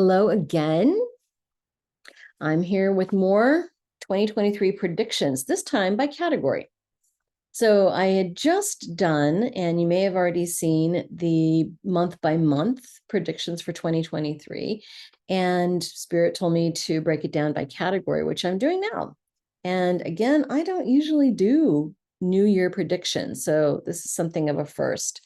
Hello again. I'm here with more 2023 predictions, this time by category. So I had just done, and you may have already seen the month by month predictions for 2023. And Spirit told me to break it down by category, which I'm doing now. And again, I don't usually do New Year predictions. So this is something of a first.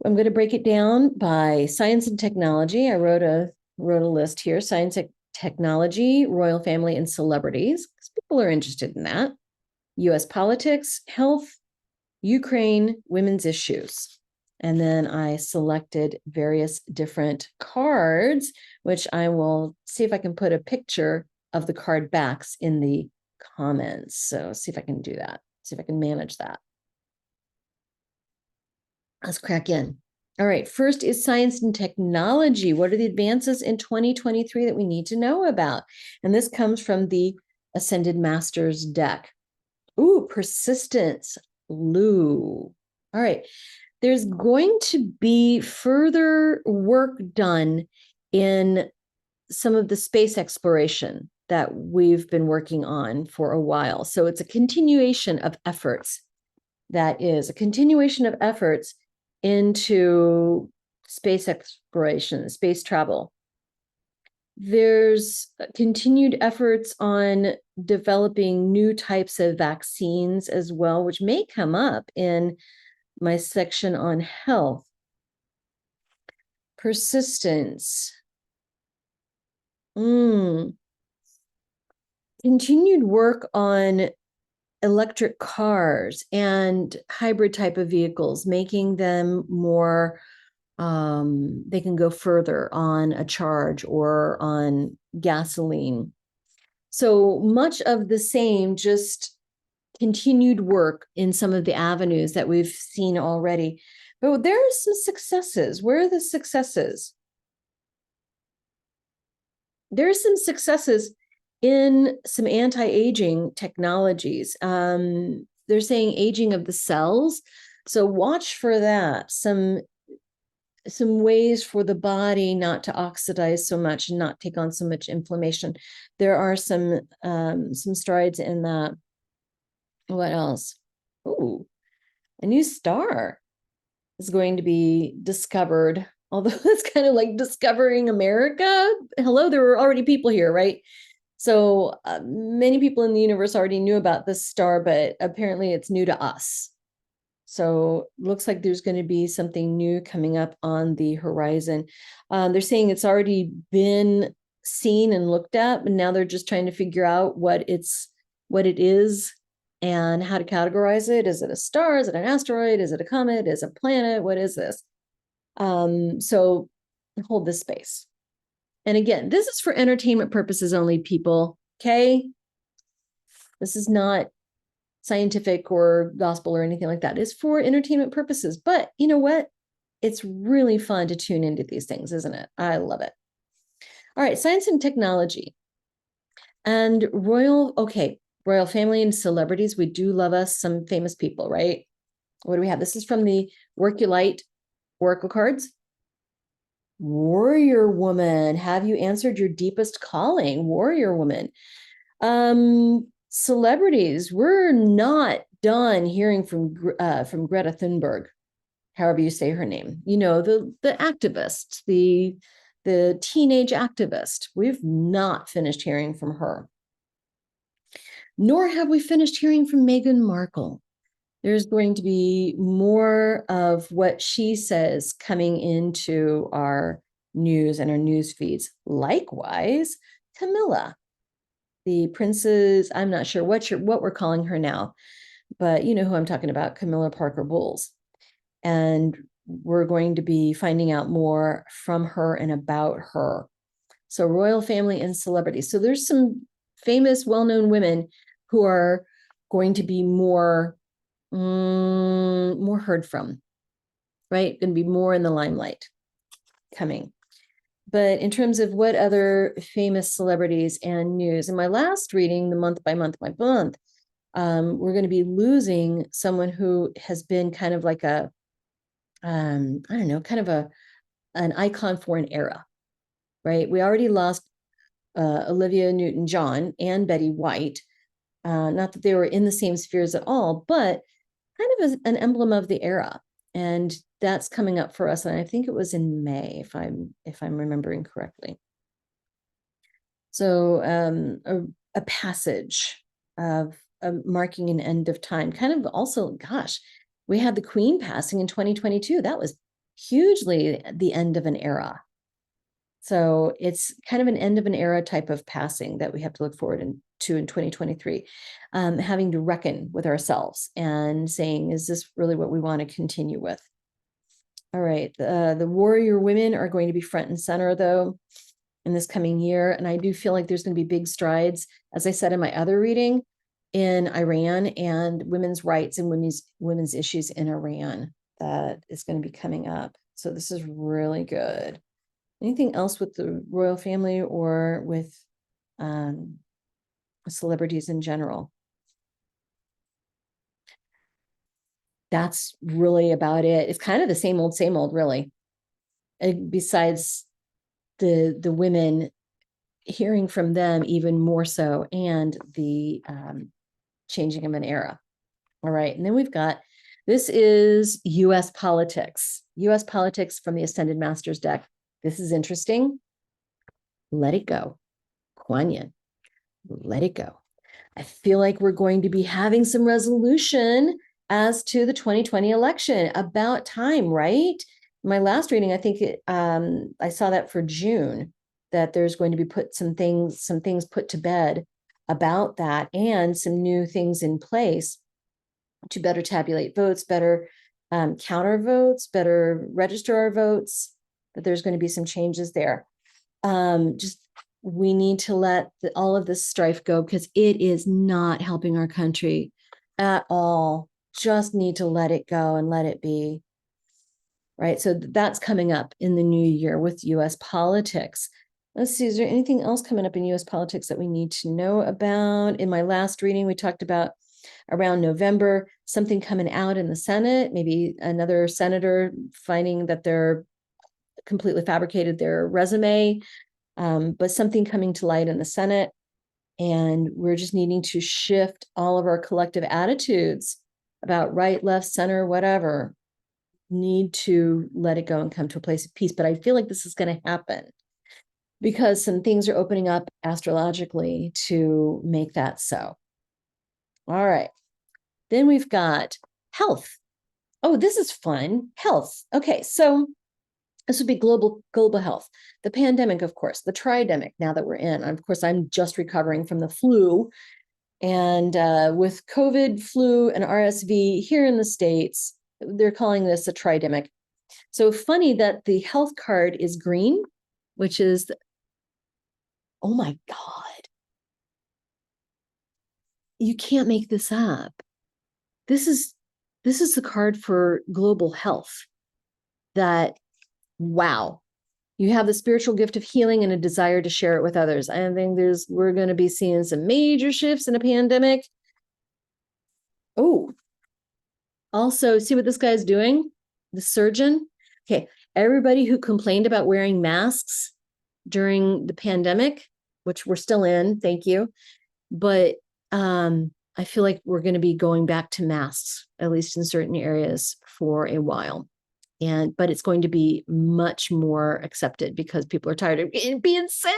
I'm going to break it down by science and technology. I wrote a list here: science, technology, royal family, and celebrities, because people are interested in that. US politics, health, Ukraine, women's issues. And then I selected various different cards, which I will see if I can put a picture of the card backs in the comments. So see if I can do that. See if I can manage that. Let's crack in. All right, first is science and technology. What are the advances in 2023 that we need to know about? And this comes from the Ascended Masters deck. Ooh, persistence, Lou. All right, there's going to be further work done in some of the space exploration that we've been working on for a while. So it's a continuation of efforts. That is a continuation of efforts into space exploration, space travel. There's continued efforts on developing new types of vaccines as well, which may come up in my section on health. Persistence. Continued work on electric cars and hybrid type of vehicles, making them more, they can go further on a charge or on gasoline. So much of the same, just continued work in some of the avenues that we've seen already. But there are some successes. Where are the successes? There are some successes in some anti-aging technologies. They're saying aging of the cells. So watch for that. Some ways for the body not to oxidize so much and not take on so much inflammation. There are some strides in that. What else? Ooh, a new star is going to be discovered. Although it's kind of like discovering America. Hello, there were already people here, right? So many people in the universe already knew about this star, but apparently it's new to us. So looks like there's going to be something new coming up on the horizon. They're saying it's already been seen and looked at, but now they're just trying to figure out what it is and how to categorize it. Is it a star? Is it an asteroid? Is it a comet? Is it a planet? What is this? So hold this space. And again, this is for entertainment purposes only, people. Okay. This is not scientific or gospel or anything like that. It's for entertainment purposes. But you know what? It's really fun to tune into these things, isn't it? I love it. All right, science and technology. And royal family and celebrities. We do love us some famous people, right? What do we have? This is from the Workulite Oracle cards. Warrior woman, have you answered your deepest calling? Warrior woman. Celebrities, we're not done hearing from Greta Thunberg, however you say her name. You know, the activist, the teenage activist. We've not finished hearing from her. Nor have we finished hearing from Meghan Markle. There's going to be more of what she says coming into our news and our news feeds. Likewise, Camilla, the princess, I'm not sure what we're calling her now, but you know who I'm talking about, Camilla Parker Bowles. And we're going to be finding out more from her and about her. So royal family and celebrities. So there's some famous, well-known women who are going to be more heard from, right? Going to be more in the limelight coming. But in terms of what other famous celebrities and news, in my last reading, the month by month, we're going to be losing someone who has been kind of like a, I don't know, kind of an icon for an era. right? We already lost Olivia Newton-John and Betty White. Not that they were in the same spheres at all, but kind of as an emblem of the era. And that's coming up for us. And I think it was in May, if I'm remembering correctly. So a passage of marking an end of time. Kind of also, gosh, we had the Queen passing in 2022. That was hugely the end of an era. So it's kind of an end of an era type of passing that we have to look forward to in 2023, having to reckon with ourselves and saying, is this really what we want to continue with? All right, the warrior women are going to be front and center, though, in this coming year. And I do feel like there's going to be big strides, as I said in my other reading, in Iran and women's rights and women's issues in Iran that is going to be coming up. So this is really good. Anything else with the royal family or with celebrities in general? That's really about it. It's kind of the same old, really. And besides the women, hearing from them even more so, and the changing of an era. All right, and then we've got, this is U.S. politics. U.S. politics from the Ascended Masters deck. This is interesting. Let it go. Kuan Yin. Let it go. I feel like we're going to be having some resolution as to the 2020 election. About time, right? My last reading, I think I saw that for June, that there's going to be some things put to bed about that, and some new things in place to better tabulate votes, better counter votes, better register our votes. That there's going to be some changes there. Just we need to let all of this strife go, because it is not helping our country at all. Just need to let it go and let it be. Right. So that's coming up in the new year with U.S. politics. Let's see, is there anything else coming up in U.S. politics that we need to know about? In my last reading, we talked about around November, something coming out in the Senate, maybe another senator finding that they're completely fabricated their resume, but something coming to light in the Senate. And we're just needing to shift all of our collective attitudes about right, left, center, whatever. Need to let it go and come to a place of peace. But I feel like this is going to happen because some things are opening up astrologically to make that so. All right. Then we've got health. Oh, this is fun. Health. Okay, so this would be global health. The pandemic, of course, the tridemic now that we're in. Of course, I'm just recovering from the flu. And with COVID, flu, and RSV here in the States, they're calling this a tridemic. So funny that the health card is green, which is, oh my God. You can't make this up. This is the card for global health. That, wow, you have the spiritual gift of healing and a desire to share it with others. I think we're going to be seeing some major shifts in a pandemic. Oh, also, see what this guy's doing? The surgeon. Okay, everybody who complained about wearing masks during the pandemic, which we're still in, thank you. But I feel like we're going to be going back to masks, at least in certain areas, for a while. But it's going to be much more accepted because people are tired of being sick.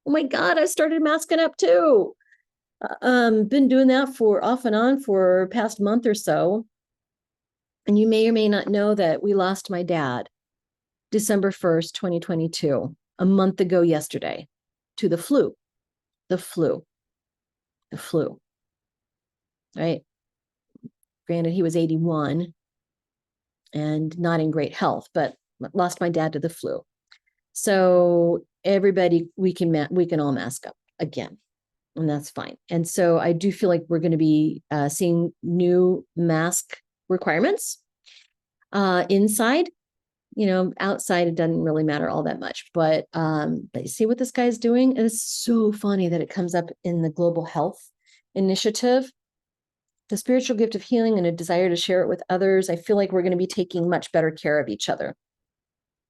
Oh my God, I started masking up too. Been doing that for off and on for past month or so. And you may or may not know that we lost my dad December 1st, 2022, a month ago yesterday, to the flu. The flu. Right? Granted, he was 81 and not in great health, but lost my dad to the flu. So everybody, we can all mask up again, and that's fine. And so I do feel like we're going to be seeing new mask requirements inside. Outside, it doesn't really matter all that much, but you see what this guy's doing? It is so funny that it comes up in the Global Health Initiative. The spiritual gift of healing and a desire to share it with others. I feel like we're going to be taking much better care of each other.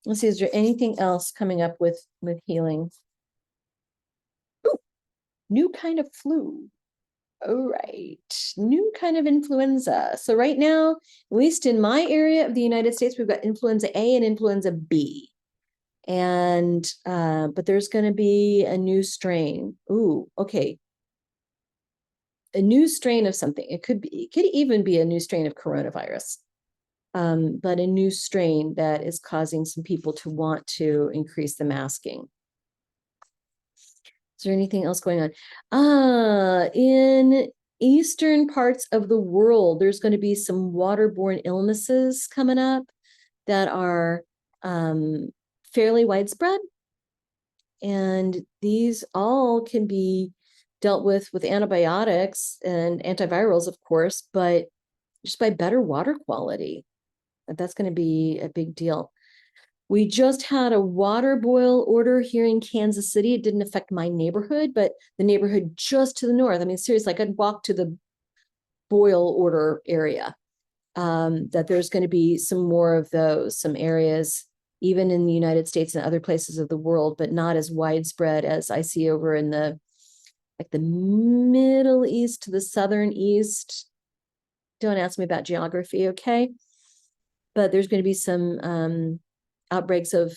Let's see, is there anything else coming up with healing? Ooh, new kind of flu. All right, new kind of influenza. So right now, at least in my area of the United States, we've got influenza A and influenza B. And but there's going to be a new strain. Ooh, okay. A new strain of something. It could even be a new strain of coronavirus. But a new strain that is causing some people to want to increase the masking. Is there anything else going on? In eastern parts of the world, there's going to be some waterborne illnesses coming up that are fairly widespread. And these all can be dealt with antibiotics and antivirals, of course, but just by better water quality. That's going to be a big deal. We just had a water boil order here in Kansas City. It didn't affect my neighborhood, but the neighborhood just to the north. I mean, seriously, I could walk to the boil order area. That there's going to be some more of those, some areas, even in the United States and other places of the world, but not as widespread as I see over in the Middle East to the Southern East. Don't ask me about geography, okay? But there's going to be some outbreaks of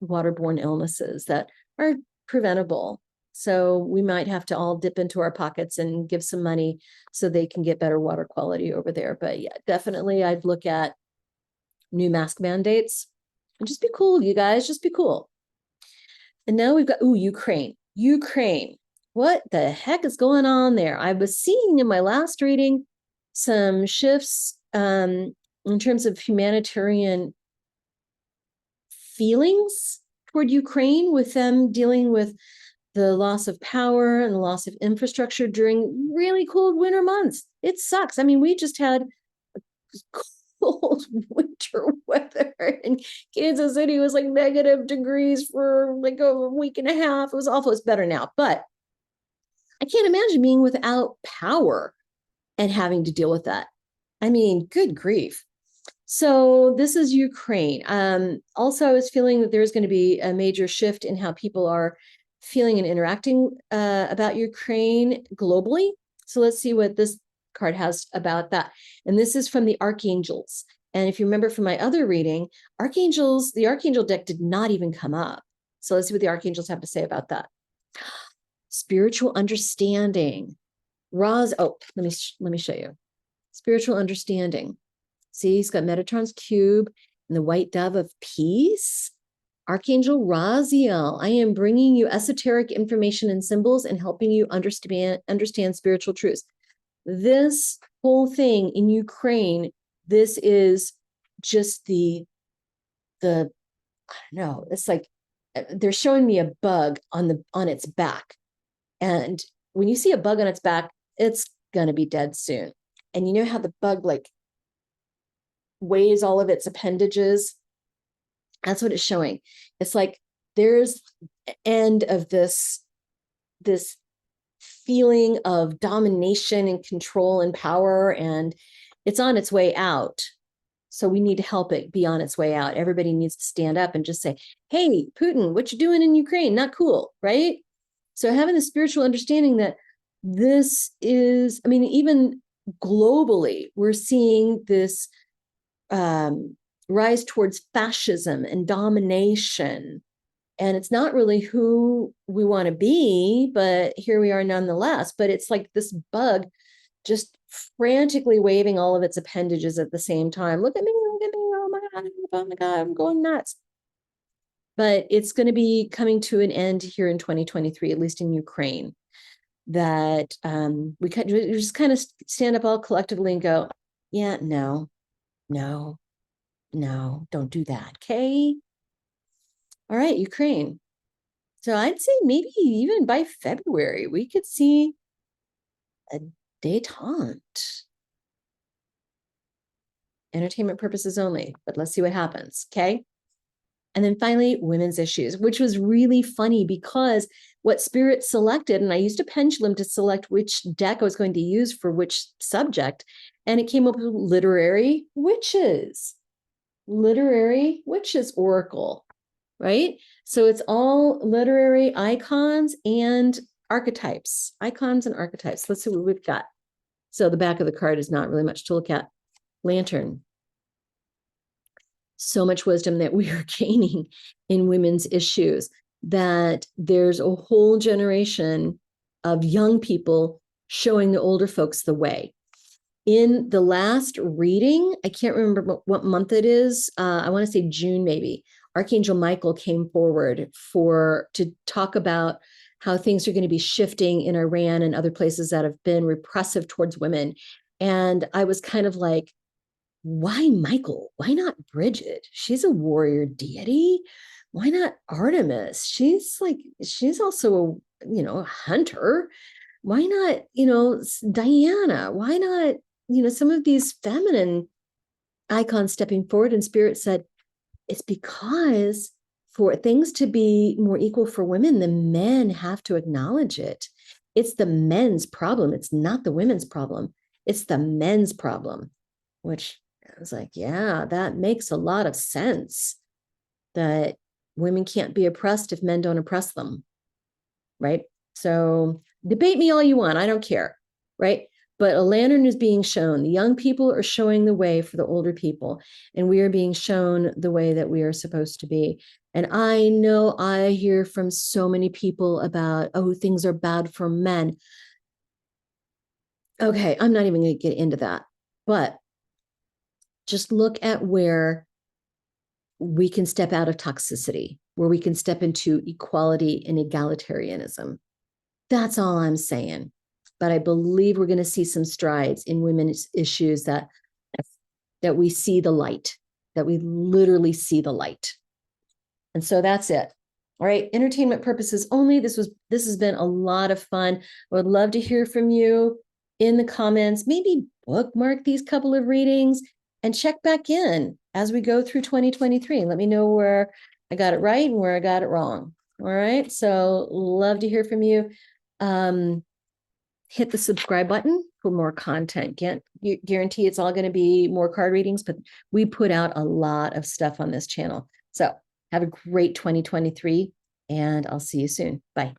waterborne illnesses that are preventable. So we might have to all dip into our pockets and give some money so they can get better water quality over there. But yeah, definitely I'd look at new mask mandates and just be cool, you guys, just be cool. And now we've got, Ukraine. What the heck is going on there? I was seeing in my last reading some shifts in terms of humanitarian feelings toward Ukraine, with them dealing with the loss of power and the loss of infrastructure during really cold winter months. It sucks. I mean, we just had cold winter weather in Kansas City. It was like negative degrees for like a week and a half. It was awful. It's better now, but I can't imagine being without power and having to deal with that. I mean, good grief. So this is Ukraine. Also, I was feeling that there's going to be a major shift in how people are feeling and interacting about Ukraine globally. So let's see what this card has about that. And this is from the Archangels. And if you remember from my other reading, the Archangel deck did not even come up. So let's see what the Archangels have to say about that. Spiritual understanding. Let me show you. Spiritual understanding. See, he's got Metatron's cube and the white dove of peace. Archangel Raziel, I am bringing you esoteric information and symbols and helping you understand spiritual truths. This whole thing in Ukraine, this is just I don't know, it's like they're showing me a bug on its back. And when you see a bug on its back, it's gonna be dead soon. And you know how the bug like weighs all of its appendages? That's what it's showing. It's like there's the end of this feeling of domination and control and power, and it's on its way out. So we need to help it be on its way out. Everybody needs to stand up and just say, hey, Putin, what you doing in Ukraine? Not cool, right? So having the spiritual understanding that this is, I mean, even globally, we're seeing this rise towards fascism and domination. And it's not really who we want to be, but here we are nonetheless. But it's like this bug just frantically waving all of its appendages at the same time. Look at me, oh my God, I'm going nuts. But it's going to be coming to an end here in 2023, at least in Ukraine, that we just kind of stand up all collectively and go, yeah, no, don't do that, okay? All right, Ukraine. So I'd say maybe even by February, we could see a detente. Entertainment purposes only, but let's see what happens, okay? And then finally, women's issues, which was really funny because what Spirit selected, and I used a pendulum to select which deck I was going to use for which subject, and it came up with Literary Witches Oracle. right? So it's all literary icons and archetypes, icons and archetypes. Let's see what we've got. So the back of the card is not really much to look at. Lantern. So much wisdom that we are gaining in women's issues, that there's a whole generation of young people showing the older folks the way. In the last reading, I can't remember what month it is. I want to say June, maybe. Archangel Michael came forward to talk about how things are going to be shifting in Iran and other places that have been repressive towards women. And I was kind of like, why Michael? Why not Bridget? She's a warrior deity. Why not Artemis? She's also a hunter. Why not, Diana? Why not, some of these feminine icons stepping forward? And Spirit said, it's because for things to be more equal for women, the men have to acknowledge it. It's the men's problem. It's not the women's problem. It's the men's problem, which I was like, yeah, that makes a lot of sense, that women can't be oppressed if men don't oppress them, right? So debate me all you want. I don't care, right? But a lantern is being shown. The young people are showing the way for the older people, and we are being shown the way that we are supposed to be. And I know I hear from so many people about, oh, things are bad for men. Okay, I'm not even going to get into that. But just look at where we can step out of toxicity, where we can step into equality and egalitarianism. That's all I'm saying. But I believe we're going to see some strides in women's issues, that we see the light, that we literally see the light. And so that's it. All right, entertainment purposes only. This has been a lot of fun. I would love to hear from you in the comments. Maybe bookmark these couple of readings and check back in as we go through 2023. Let me know where I got it right and where I got it wrong. All right, so love to hear from you. Hit the subscribe button for more content. Can't guarantee it's all going to be more card readings, but we put out a lot of stuff on this channel. So have a great 2023, and I'll see you soon. Bye.